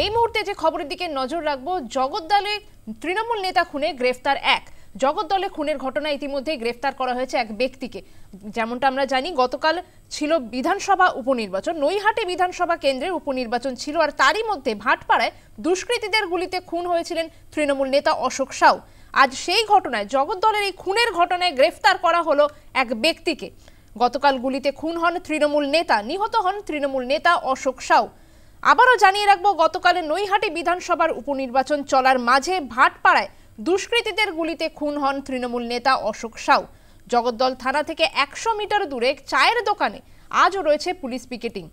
এই মুহূর্তে যে খবরের দিকে নজর রাখবো, জগদ্দলে তৃণমূল নেতা খুনে গ্রেফতার এক। জগদ্দলে খুনের ঘটনায় ইতিমধ্যে গ্রেফতার করা হয়েছে এক ব্যক্তিকে। যেমনটা আমরা জানি, গতকাল ছিল বিধানসভা উপনির্বাচন, নৈহাটি বিধানসভা কেন্দ্রের উপনির্বাচন ছিল, আর তারই মধ্যে ভাটপাড়ায় দুষ্কৃতীদের গুলিতে খুন হয়েছিলেন তৃণমূল নেতা অশোক সাউ। আজ সেই ঘটনায়, জগদ্দলের এই খুনের ঘটনায় গ্রেফতার করা হলো এক ব্যক্তিকে। গতকাল গুলিতে খুন হন তৃণমূল নেতা, নিহত হন তৃণমূল নেতা অশোক সাউ। আবারও জানিয়ে রাখবো, গতকালের নৈহাটি বিধানসভার উপনির্বাচন চলার মাঝে ভাটপাড়ায় দুষ্কৃতীদের গুলিতে খুন হন তৃণমূল নেতা অশোক সাউ। জগদ্দল থানা থেকে 100 মিটার দূরে চায়ের দোকানে আজও রয়েছে পুলিশ পিকেটিং।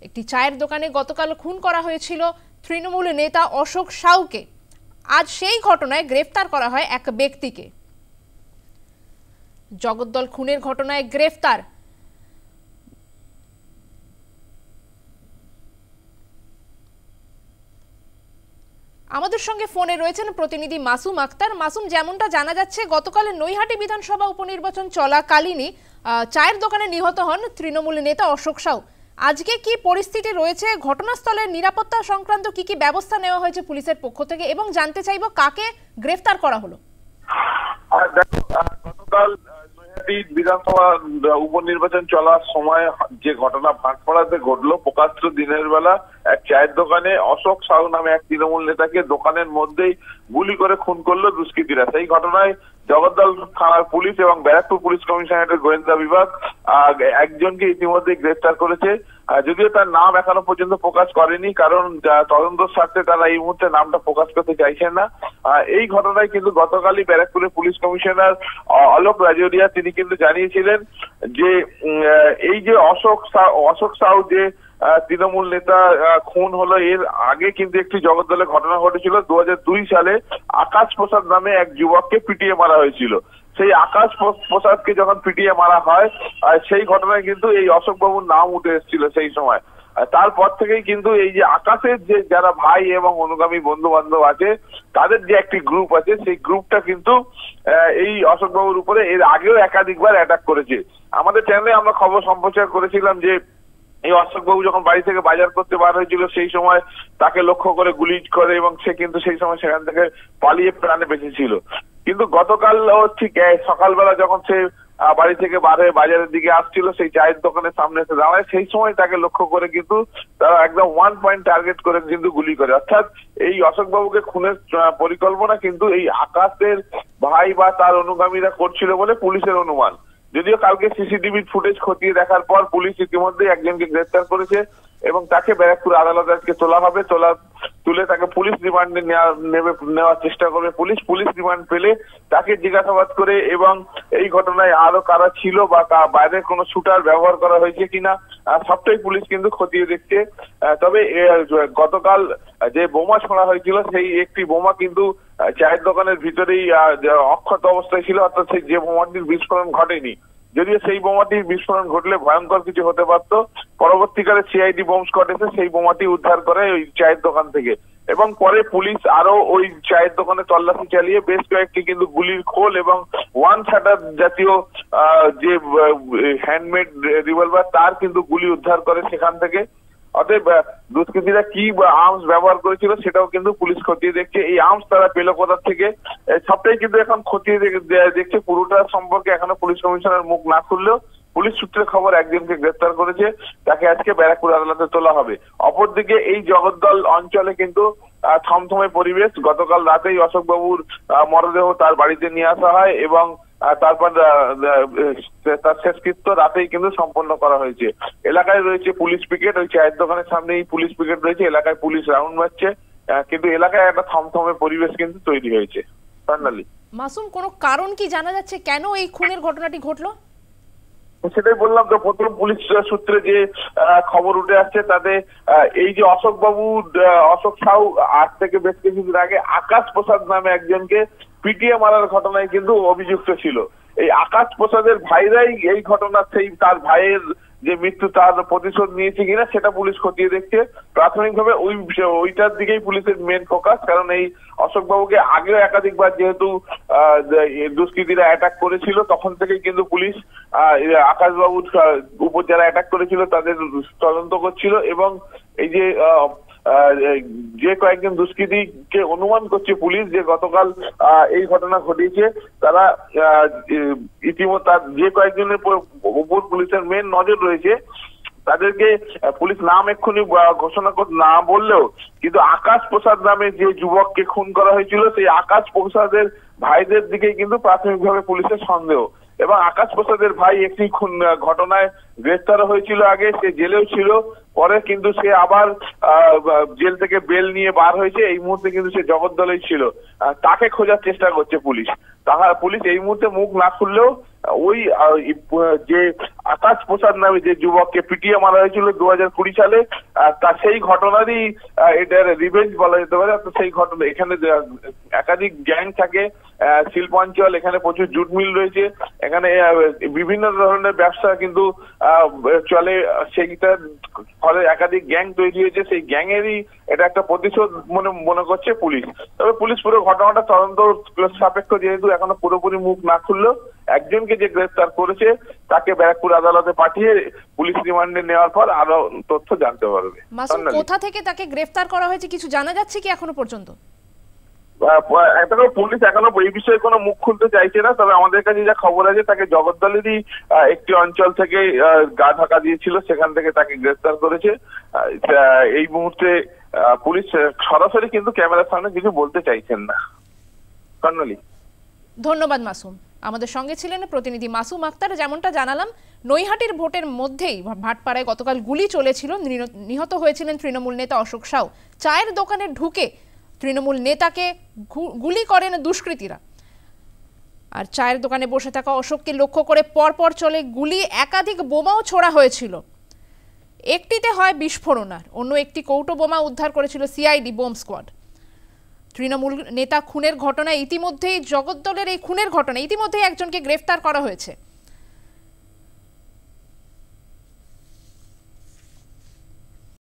একটি চায়ের দোকানে গতকাল খুন করা হয়েছিল তৃণমূল নেতা অশোক সাউকে। আজ সেই ঘটনায় গ্রেফতার করা হয় এক ব্যক্তিকে। জগদ্দল খুনের ঘটনায় গ্রেফতার আমাদের সঙ্গে ফোনে রয়েছেন প্রতিনিধি মাসুম আক্তার। মাসুম, যেমনটা জানা যাচ্ছে, গতকাল নৈহাটি বিধানসভা উপনির্বাচন চলাকালীনই চায়ের দোকানে নিহত হন তৃণমূল নেতা অশোক সাউ। আজকে কি পরিস্থিতি রয়েছে, ঘটনাস্থলের নিরাপত্তা সংক্রান্ত কি কি ব্যবস্থা নেওয়া হয়েছে পুলিশের পক্ষ থেকে, এবং জানতে চাইব কাকে গ্রেফতার করা হলো? গতকাল নৈহাটি বিধানসভা উপনির্বাচন চলার সময় যে ঘটনা ভাটপাড়াতে ঘটলো, প্রকাশ্য দিনের বেলা এক চায়ের দোকানে অশোক সাউ নামে এক তৃণমূল নেতাকে দোকানের মধ্যেই গুলি করে খুন করলো দুষ্কৃতীরা। সেই ঘটনায় জগদ্দল থানার পুলিশ এবং ব্যারাকপুর পুলিশ কমিশনারেটের গোয়েন্দা বিভাগ একজনকে ইতিমধ্যে গ্রেফতার করেছে। যদিও তার নাম এখনো পর্যন্ত প্রকাশ করেনি, কারণ তদন্ত স্বার্থে তারা এই মুহূর্তে নামটা প্রকাশ করতে চাইছেন না। এই ঘটনায় কিন্তু গতকালই ব্যারাকপুরের পুলিশ কমিশনার অলোক রাজরিয়া তিনি কিন্তু জানিয়েছিলেন যে এই যে অশোক সাউ যে তৃণমূল নেতা খুন হলো, এর আগে কিন্তু একটি জগদ্দলে ঘটনা ঘটেছিল। 2002 সালে আকাশ প্রসাদ নামে এক যুবককে পিটিয়ে মারা হয়েছিল। সেই আকাশ প্রসাদকে যখন পিটিয়ে মারা হয়, সেই ঘটনায় কিন্তু এই অশোক বাবুর নাম উঠে এসেছিল সেই সময়। তারপর থেকেই কিন্তু এই যে আকাশের যে যারা ভাই এবং অনুগামী বন্ধু বান্ধব আছে, তাদের যে একটি গ্রুপ আছে, সেই গ্রুপটা কিন্তু এই অশোক বাবুর উপরে এর আগেও একাধিকবার অ্যাটাক করেছে। আমাদের চ্যানেলে আমরা খবর সম্প্রচার করেছিলাম যে এই অশোক বাবু যখন বাড়ি থেকে বাজার করতে বার হয়েছিল, সেই সময় তাকে লক্ষ্য করে গুলি করে এবং সে কিন্তু সেই সময় সেখান থেকে পালিয়ে প্রাণে বেঁচেছিল। কিন্তু গতকাল ঠিক সকালবেলা যখন সে বাড়ি থেকে বার হয়ে বাজারের দিকে আসছিল, সেই চায়ের দোকানের সামনে এসে দাঁড়ায়, সেই সময় তাকে লক্ষ্য করে কিন্তু তারা একদম 1 পয়েন্ট টার্গেট করে কিন্তু গুলি করে। অর্থাৎ এই অশোক বাবুকে খুনের পরিকল্পনা কিন্তু এই আকাশের ভাই বা তার অনুগামীরা করছিল বলে পুলিশের অনুমান। যদিও কালকে সিসিটিভির ফুটেজ খতিয়ে দেখার পর পুলিশ ইতিমধ্যে একজনকে গ্রেফতার করেছে এবং তাকে ব্যারাকপুর আদালতে আজকে তোলা হবে। তুলে তাকে পুলিশ রিমান্ডে নেওয়ার চেষ্টা করবে পুলিশ রিমান্ড পেলে তাকে জিজ্ঞাসাবাদ করে এবং এই ঘটনায় আরো কারা ছিল বা বাইরে কোনো শুটার ব্যবহার করা হয়েছে কিনা সবটাই পুলিশ কিন্তু খতিয়ে দেখছে। তবে গতকাল যে বোমা ছোড়া হয়েছিল, সেই একটি বোমা কিন্তু চায়ের দোকানের ভিতরেই অক্ষত অবস্থায় ছিল, অর্থাৎ সেই যে বোমাটির বিস্ফোরণ ঘটেনি। যদিও সেই বোমাটির বিস্ফোরণ ঘটলে ভয়ঙ্কর কিছু হতে পারত। পরবর্তীকালে সিআইডি বোম স্কোয়াড এসে সেই বোমাটি উদ্ধার করে ওই চায়ের দোকান থেকে, এবং পরে পুলিশ আরো ওই চায়ের দোকানে তল্লাশি চালিয়ে বেশ কয়েকটি কিন্তু গুলির খোল এবং 1 শাটার জাতীয় যে হ্যান্ডমেড রিভলভার, তার কিন্তু গুলি উদ্ধার করে সেখান থেকে। অতএব দুষ্কৃতীরা কি আর্মস ব্যবহার করেছিল সেটাও কিন্তু পুলিশ খতিয়ে দেখছে। এই আর্মস তারা পেল কোথা থেকে, সবটাই কিন্তু এখন খতিয়ে দেখছে। পুরোটা সম্পর্কে এখনো পুলিশ কমিশনার মুখ না খুললেও পুলিশ সূত্রে খবর একজনকে গ্রেফতার করেছে, তাকে আজকে ব্যারাকপুর আদালতে তোলা হবে। অপরদিকে এই জগদ্দল অঞ্চলে কিন্তু থমথমে পরিবেশ। গতকাল রাতেই অশোক বাবুর মরদেহ তার বাড়িতে নিয়ে আসা হয় এবং তারপর তার শেষকৃত্য রাতেই কিন্তু সম্পন্ন করা হয়েছে। এলাকায় রয়েছে পুলিশ পিকেট, ওই চায়ের দোকানের সামনেই পুলিশ পিকেট রয়েছে, এলাকায় পুলিশ রাউন্ড মারছে, কিন্তু এলাকায় একটা থমথমে পরিবেশ কিন্তু তৈরি হয়েছে। মাসুম, কোনো কারণ কি জানা যাচ্ছে কেন এই খুনের ঘটনাটি ঘটলো? সেটাই বললাম তো, প্রথম পুলিশ সূত্রে যে খবর উঠে আসছে তাতে এই যে অশোক সাউ আজ থেকে বেশ কিছুদিন আগে আকাশ প্রসাদ নামে একজনকে পিটিয়ে মারার ঘটনায় কিন্তু অভিযুক্ত ছিল। এই আকাশ প্রসাদের ভাইরাই এই ঘটনা সেই তার ভাইয়ের যে মৃত্যু তার প্রতিশোধ নিয়েছে কিনা সেটা পুলিশ খতিয়ে দেখছে। প্রাথমিকভাবে ওইটার দিকেই পুলিশের মেন ফোকাস, কারণ এই অশোক বাবুকে আগেও একাধিকবার যেহেতু দুষ্কৃতীরা অ্যাটাক করেছিল, তখন থেকেই কিন্তু পুলিশ আকাশ বাবুর উপর যারা অ্যাটাক করেছিল তাদের তদন্ত করছিল এবং এই যে যে কয়েকজন দুষ্কৃতীকে অনুমান করছে পুলিশ যে গতকাল এই ঘটনা ঘটিয়েছে, তারা ইতিমধ্যে যে কয়েকজনের উপর পুলিশের মেন নজর রয়েছে তাদেরকে পুলিশ নাম এক্ষুনি ঘোষণা না বললেও কিন্তু আকাশ প্রসাদ নামে যে যুবককে খুন করা হয়েছিল সেই আকাশ প্রসাদের ভাইদের দিকে কিন্তু প্রাথমিকভাবে পুলিশের সন্দেহ। এবং আকাশ প্রসাদের ভাই একটি খুন ঘটনায় গ্রেফতার হয়েছিল, আগে সে জেলেও ছিল, পরে কিন্তু সে আবার জেল থেকে বেল নিয়ে বার হয়েছে। এই মুহূর্তে কিন্তু সে জগদ্দলেই ছিল, তাকে খোঁজার চেষ্টা করছে পুলিশ। পুলিশ এই মুহূর্তে মুখ না খুললেও ওই যে আকাশ প্রসাদ নামে যে যুবককে পিটিয়ে মারা হয়েছিল 2020 সালে, তা সেই ঘটনারই এটার রিভেঞ্জ বলা যেতে পারে। সেই ঘটনা, এখানে একাধিক গ্যাং থাকে, শিল্পাঞ্চল, এখানে প্রচুর জুট মিল রয়েছে, এখানে বিভিন্ন ধরনের ব্যবসা কিন্তু চলে, সেইটার ফলে একাধিক গ্যাং তৈরি হয়েছে। সেই গ্যাংয়েরই এটা একটা প্রতিশোধ মনে করছে পুলিশ। তবে পুলিশ পুরো ঘটনাটা তদন্ত সাপেক্ষ, যেহেতু এখনো পুরোপুরি মুখ না খুললেও একজনকে যে গ্রেফতার করেছে তাকে ব্যারাকপুর আদালতে পাঠিয়ে পুলিশ রিমান্ডে নেওয়ার পর আরো তথ্য জানতে পারবে। কোথা থেকে তাকে গ্রেফতার করা হয়েছে কিছু জানা যাচ্ছে কি এখনো পর্যন্ত? পুলিশ এখনো এই বিষয়ে কোনো মুখ খুলতে চাইছে না। তবে আমাদের কাছে যা খবর আছে তাকে জগদ্দলেরই একটি অঞ্চল থেকে গা ঢাকা দিয়েছিল, সেখান থেকে তাকে গ্রেফতার করেছে। এই মুহূর্তে পুলিশ সরাসরি কিন্তু ক্যামেরার সামনে কিছু বলতে চাইছেন না। কর্ণালী, ধন্যবাদ মাসুম। আমাদের সঙ্গে ছিলেন প্রতিনিধি মাসুম আক্তার। যেমনটা জানালাম, নৈহাটির ভোটের মধ্যেই ভাটপাড়ায় গতকাল গুলি চলেছিল, নিহত হয়েছিলেন তৃণমূল নেতা অশোক সাউ। চায়ের দোকানে ঢুকে তৃণমূল নেতাকে গুলি করেন দুষ্কৃতীরা। আর চায়ের দোকানে বসে থাকা অশোককে লক্ষ্য করে পরপর চলে গুলি, একাধিক বোমাও ছোড়া হয়েছিল। একটিতে হয় বিস্ফোরণ, আর অন্য একটি কৌটো বোমা উদ্ধার করেছিল সিআইডি বোম স্কোয়াড। তৃণমূল নেতা খুনের ঘটনায় ইতিমধ্যেই জগদ্দলের এই খুনের ঘটনায় ইতিমধ্যেই একজনকে গ্রেফতার করা হয়েছে।